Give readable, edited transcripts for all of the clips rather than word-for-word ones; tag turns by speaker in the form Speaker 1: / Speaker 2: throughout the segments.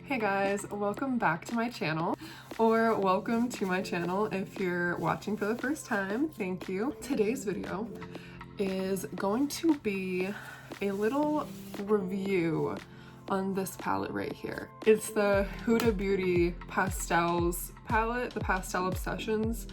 Speaker 1: Hey guys, welcome back to my channel, or welcome to my channel if you're watching for the first time. Thank you. Today's video is going to be a little review on this palette right here. It's the Huda Beauty Pastels palette, the Pastel Obsessions.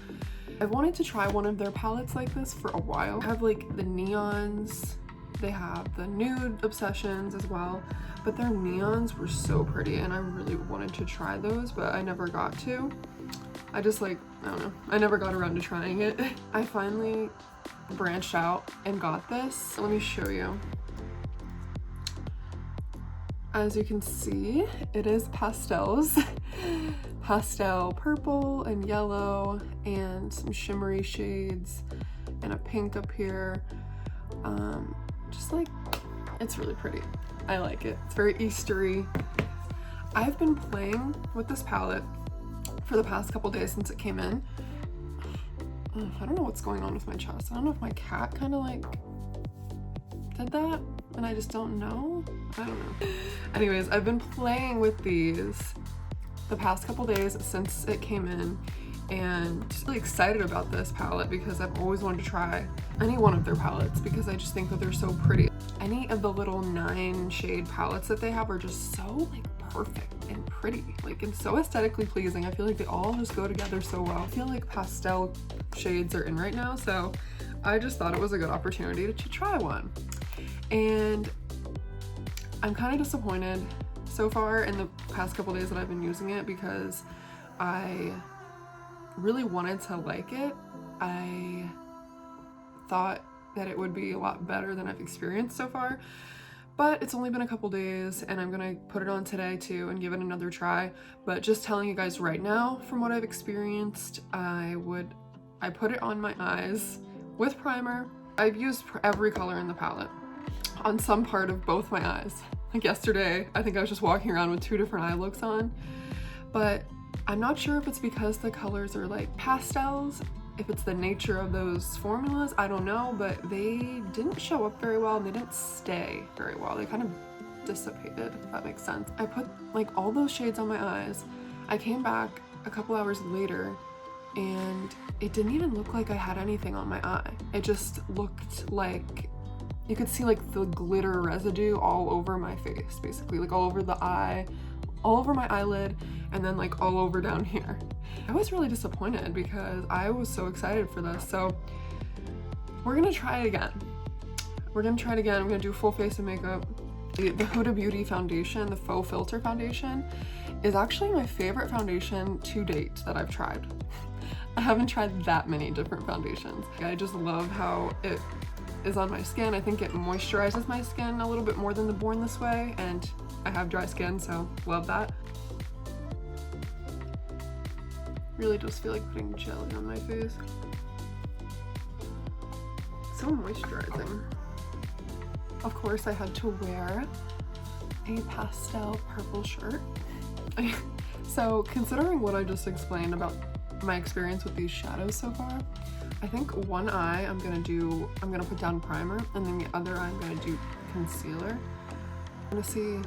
Speaker 1: I've wanted to try one of their palettes like this for a while. I have like the neons, they have the nude Obsessions as well, but their neons were so pretty and I really wanted to try those, but I never got to. I don't know, I never got around to trying it. I finally branched out and got this. Let me show you. As you can see, it is pastels. Pastel purple and yellow and some shimmery shades and a pink up here. Just like, it's really pretty. I like it. It's very Eastery. I've been playing with this palette for the past couple days since it came in. I don't know what's going on with my chest. I don't know if my cat kind of like did that and I just don't know. I don't know. Anyways, I've been playing with these the past couple days since it came in and really excited about this palette because I've always wanted to try any one of their palettes because I just think that they're so pretty. Any of the little 9 shade palettes that they have are just so like perfect and pretty, like, and so aesthetically pleasing. I feel like they all just go together so well. I feel like pastel shades are in right now, so I just thought it was a good opportunity to try one. And I'm kind of disappointed so far in the past couple days that I've been using it because I really wanted to like it. I thought that it would be a lot better than I've experienced so far, but it's only been a couple days and I'm gonna put it on today too and give it another try. But just telling you guys right now, from what I've experienced, I put it on my eyes with primer. I've used every color in the palette on some part of both my eyes. Like yesterday, I think I was just walking around with 2 different eye looks on, but I'm not sure if it's because the colors are like pastels, if it's the nature of those formulas, I don't know, but they didn't show up very well and they didn't stay very well. They kind of dissipated, if that makes sense. I put like all those shades on my eyes. I came back a couple hours later and it didn't even look like I had anything on my eye. It just looked like you could see like the glitter residue all over my face, basically, like all over the eye, all over my eyelid, and then like all over down here. I was really disappointed because I was so excited for this. So we're gonna try it again. I'm gonna do full face of makeup. The Huda Beauty foundation, the faux filter foundation, is actually my favorite foundation to date that I've tried. I haven't tried that many different foundations. I just love how it is on my skin. I think it moisturizes my skin a little bit more than the Born This Way, and I have dry skin, so love that. Really just feel like putting jelly on my face. So moisturizing. Of course, I had to wear a pastel purple shirt. So considering what I just explained about my experience with these shadows so far, I think one eye I'm gonna put down primer, and then the other eye I'm gonna do concealer. I'm gonna see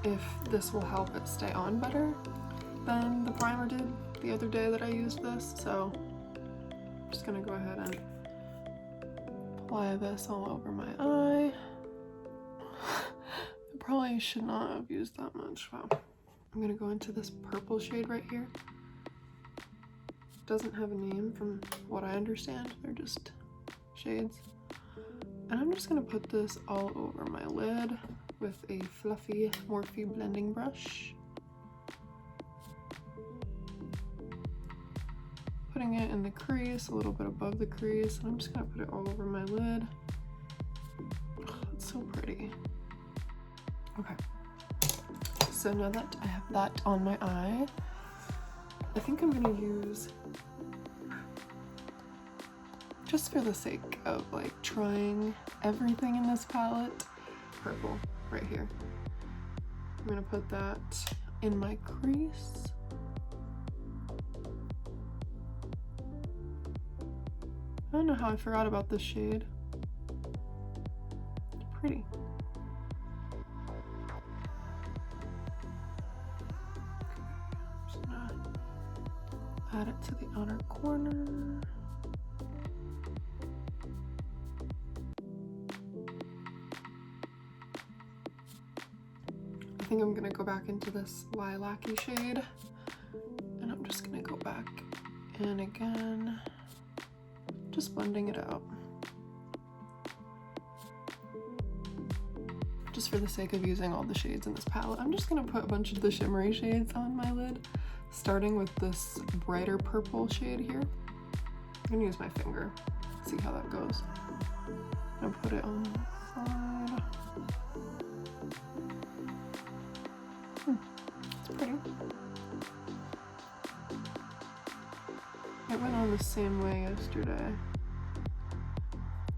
Speaker 1: if this will help it stay on better than the primer did the other day that I used this. So I'm just gonna go ahead and apply this all over my eye. I probably should not have used that much. Wow. I'm gonna go into this purple shade right here. Doesn't have a name from what I understand, they're just shades. And I'm just gonna put this all over my lid with a fluffy Morphe blending brush. Putting it in the crease, a little bit above the crease, and I'm just gonna put it all over my lid. Oh, it's so pretty. Okay, so now that I have that on my eye, I think I'm gonna use, just for the sake of like trying everything in this palette, purple right here. I'm gonna put that in my crease. I don't know how I forgot about this shade. It's pretty. add it to the outer corner. I think I'm gonna go back into this lilac-y shade, and I'm just gonna go back in again, just blending it out. Just for the sake of using all the shades in this palette, I'm just gonna put a bunch of the shimmery shades on my lid, starting with this brighter purple shade here. I'm gonna use my finger, see how that goes. I'm gonna put it on the side. It's pretty. It went on the same way yesterday,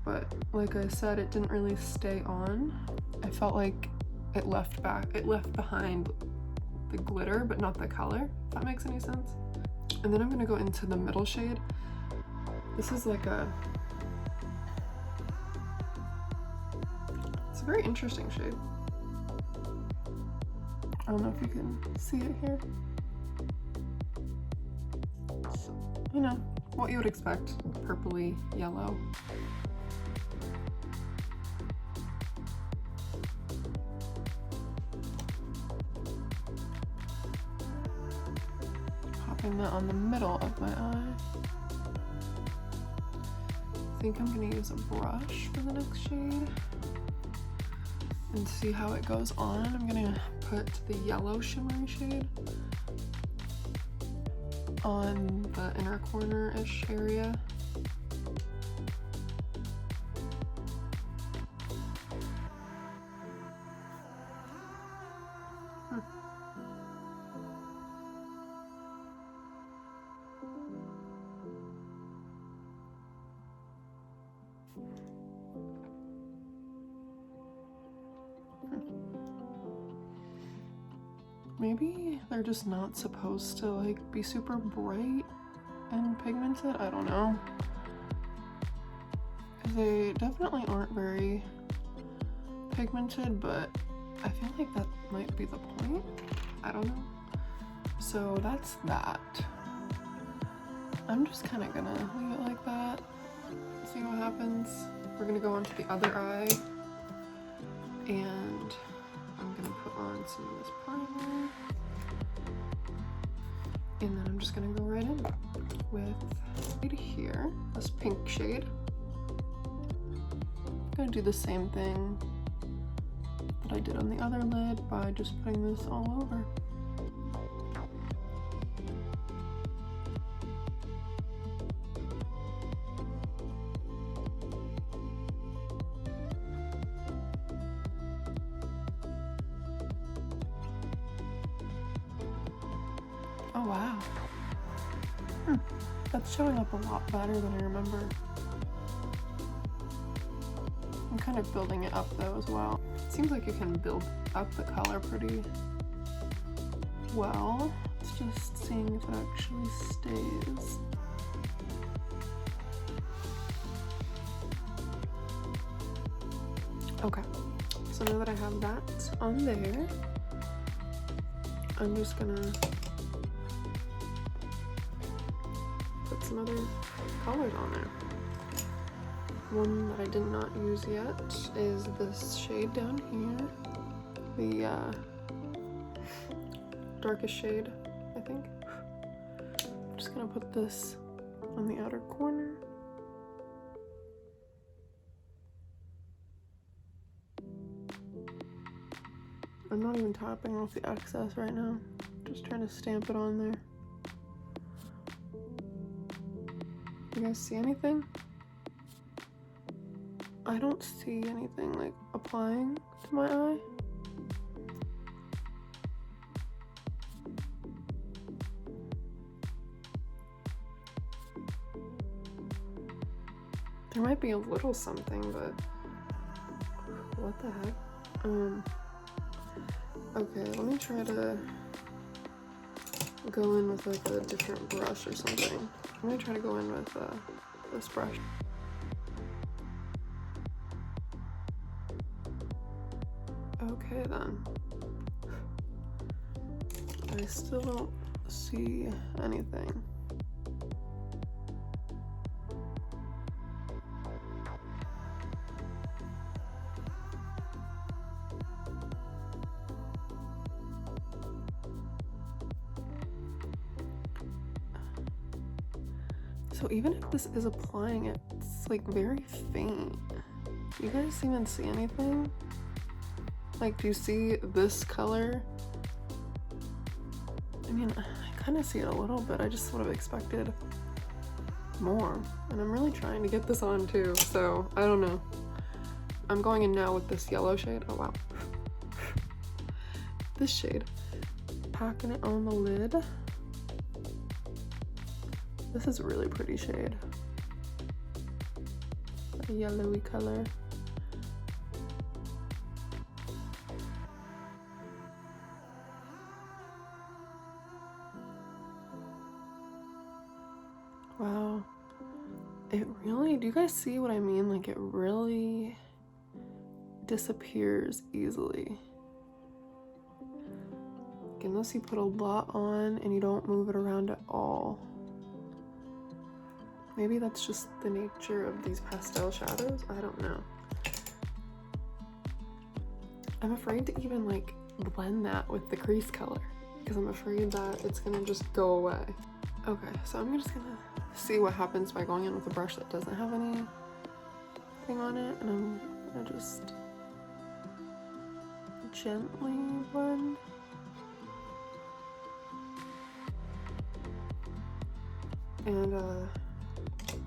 Speaker 1: but like I said, it didn't really stay on. I felt like it left behind the glitter, but not the color, if that makes any sense. And then I'm gonna go into the middle shade. This is like it's a very interesting shade. I don't know if you can see it here. It's, you know, what you would expect, purpley yellow. Popping that on the middle of my eye. I think I'm gonna use a brush for the next shade and see how it goes on. I'm gonna put the yellow shimmery shade on the inner corner-ish area. Maybe they're just not supposed to like be super bright and pigmented, I don't know. They definitely aren't very pigmented, but I feel like that might be the point. I don't know. So that's that. I'm just kind of gonna leave it like that, see what happens. We're gonna go on to the other eye, and I'm gonna put on some of this primer, and then I'm just gonna go right in with right here, this pink shade. I'm gonna do the same thing that I did on the other lid by just putting this all over. Oh wow. That's showing up a lot better than I remember. I'm kind of building it up though as well. It seems like you can build up the color pretty well. It's just seeing if it actually stays. Okay, so now that I have that on there, I'm just gonna put some other colors on there. One that I did not use yet is this shade down here, the darkest shade, I think. I'm just gonna put this on the outer corner. I'm not even topping off the excess right now, just trying to stamp it on there. You guys see anything? I don't see anything like applying to my eye. There might be a little something, but what the heck? Okay, let me try to go in with like a different brush or something. I'm gonna try to go in with this brush. Okay then. I still don't see anything. So even if this is applying, it's like very faint. Do you guys even see anything? Like, do you see this color? I mean, I kind of see it a little bit. I just would have expected more. And I'm really trying to get this on too, so I don't know. I'm going in now with this yellow shade. Oh wow. This shade. Packing it on the lid. This is a really pretty shade. A yellowy color. Wow. It really, do you guys see what I mean? Like, it really disappears easily. Like, unless you put a lot on and you don't move it around at all. Maybe that's just the nature of these pastel shadows. I don't know. I'm afraid to even like blend that with the crease color because I'm afraid that it's gonna just go away. Okay, so I'm just gonna see what happens by going in with a brush that doesn't have anything on it, and I'm gonna just gently blend. And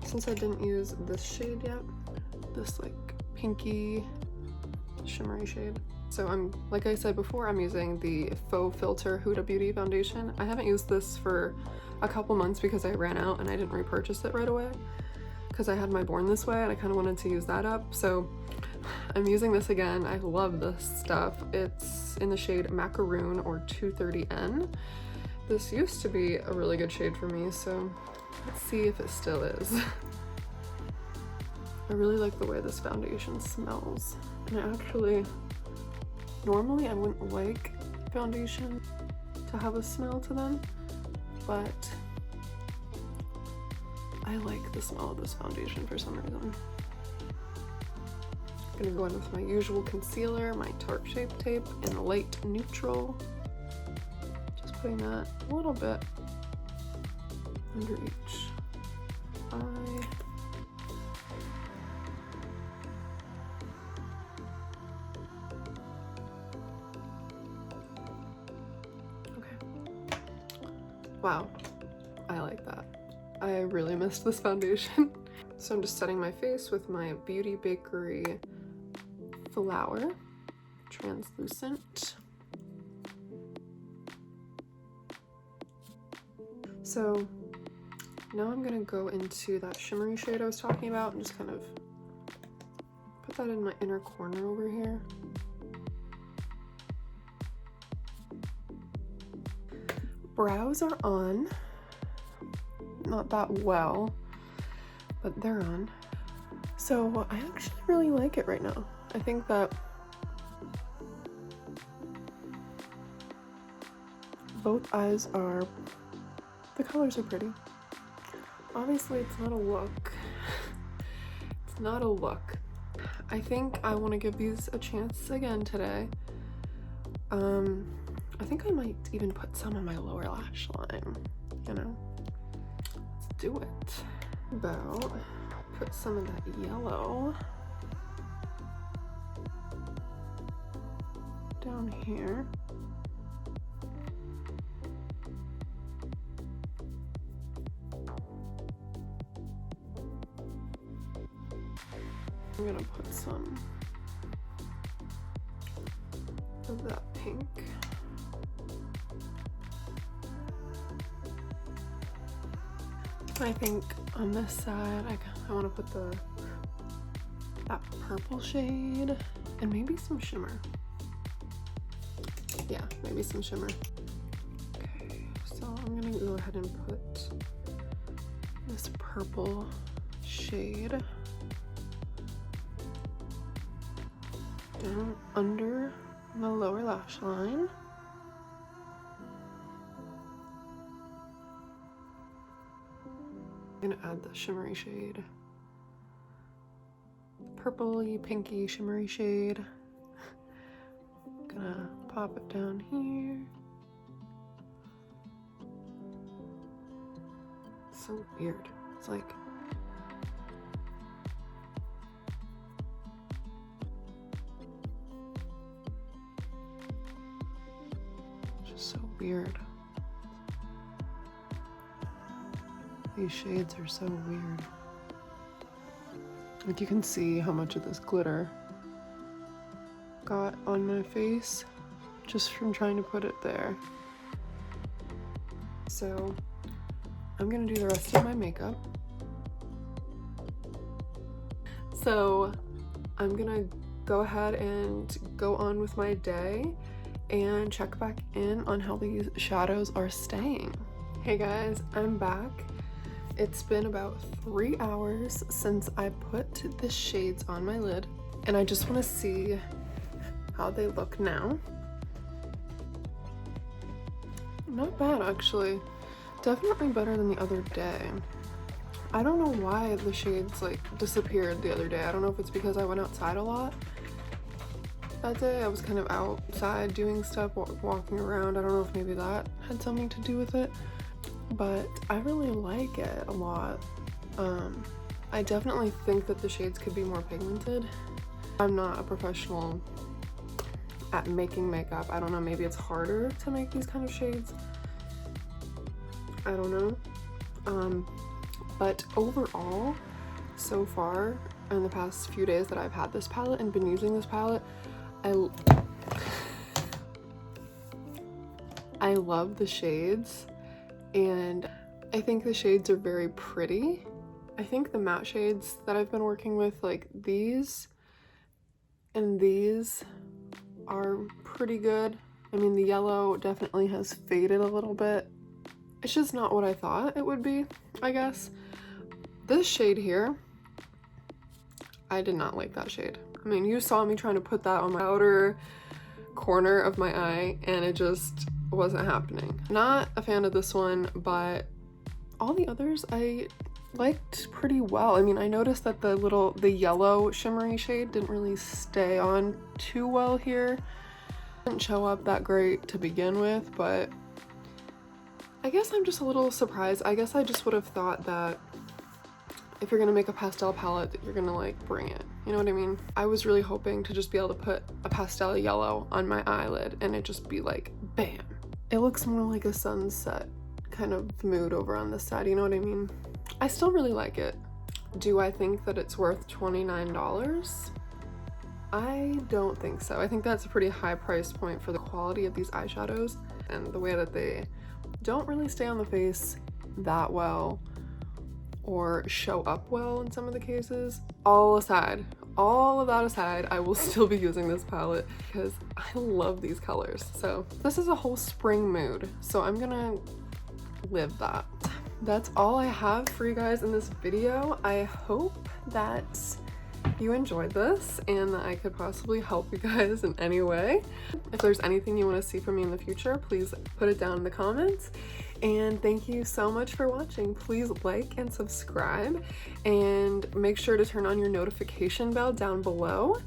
Speaker 1: since I didn't use this shade yet, this like pinky shimmery shade. So like I said before, I'm using the Faux Filter Huda Beauty foundation. I haven't used this for a couple months because I ran out and I didn't repurchase it right away because I had my Born This Way and I kind of wanted to use that up. So I'm using this again. I love this stuff. It's in the shade Macaroon or 230N. This used to be a really good shade for me, so let's see if it still is. I really like the way this foundation smells. And actually, normally I wouldn't like foundation to have a smell to them, but I like the smell of this foundation for some reason. I'm gonna go in with my usual concealer, my Tarte Shape Tape in a light neutral. Just putting that a little bit under each eye. Okay. Wow, I like that. I really missed this foundation. So I'm just setting my face with my Beauty Bakery Flower Translucent. So now I'm gonna go into that shimmery shade I was talking about and just kind of put that in my inner corner over here. Brows are on. Not that well, but they're on. So I actually really like it right now. I think that both eyes are, the colors are pretty. Obviously it's not a look. It's not a look. I think I want to give these a chance again today. I think I might even put some on my lower lash line, you know? Let's do it. About put some of that yellow down here. I'm gonna put some of that pink. I think on this side, I want to put that purple shade and maybe some shimmer. Yeah, maybe some shimmer. Okay, so I'm gonna go ahead and put this purple shade down under my lower lash line. I'm gonna add the shimmery shade. Purpley, pinky, shimmery shade. Gonna pop it down here. So weird. It's like just so weird. These shades are so weird. Like you can see how much of this glitter got on my face just from trying to put it there. So I'm gonna do the rest of my makeup. So I'm gonna go ahead and go on with my day and check back in on how these shadows are staying. Hey guys, I'm back. It's been about 3 hours since I put the shades on my lid, and I just want to see how they look now. Not bad, actually. Definitely better than the other day. I don't know why the shades like disappeared the other day. I don't know if it's because I went outside a lot that day. I was kind of outside doing stuff, walking around. I don't know if maybe that had something to do with it, but I really like it a lot. I definitely think that the shades could be more pigmented. I'm not a professional at making makeup. I don't know, maybe it's harder to make these kind of shades. I don't know. But overall, so far in the past few days that I've had this palette and been using this palette, I love the shades, and I think the shades are very pretty. I think the matte shades that I've been working with, like these and these, are pretty good. I mean, the yellow definitely has faded a little bit. It's just not what I thought it would be, I guess. This shade here, I did not like that shade. I mean, you saw me trying to put that on my outer corner of my eye and it just wasn't happening. Not a fan of this one, but all the others I liked pretty well. I mean, I noticed that the yellow shimmery shade didn't really stay on too well here. Didn't show up that great to begin with, but I guess I'm just a little surprised. I guess I just would have thought that if you're gonna make a pastel palette, that you're gonna like bring it. You know what I mean? I was really hoping to just be able to put a pastel yellow on my eyelid and it just be like, bam. It looks more like a sunset kind of mood over on this side, you know what I mean? I still really like it. Do I think that it's worth $29? I don't think so. I think that's a pretty high price point for the quality of these eyeshadows and the way that they don't really stay on the face that well or show up well in some of the cases. All of that aside, I will still be using this palette because I love these colors. So this is a whole spring mood, so I'm gonna live that. That's all I have for you guys in this video. I hope that you enjoyed this and that I could possibly help you guys in any way. If there's anything you want to see from me in the future, please put it down in the comments. And thank you so much for watching. Please like and subscribe and make sure to turn on your notification bell down below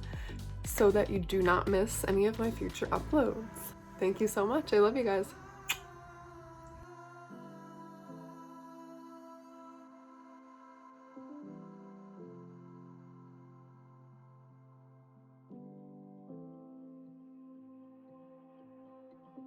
Speaker 1: so that you do not miss any of my future uploads. Thank you so much. I love you guys.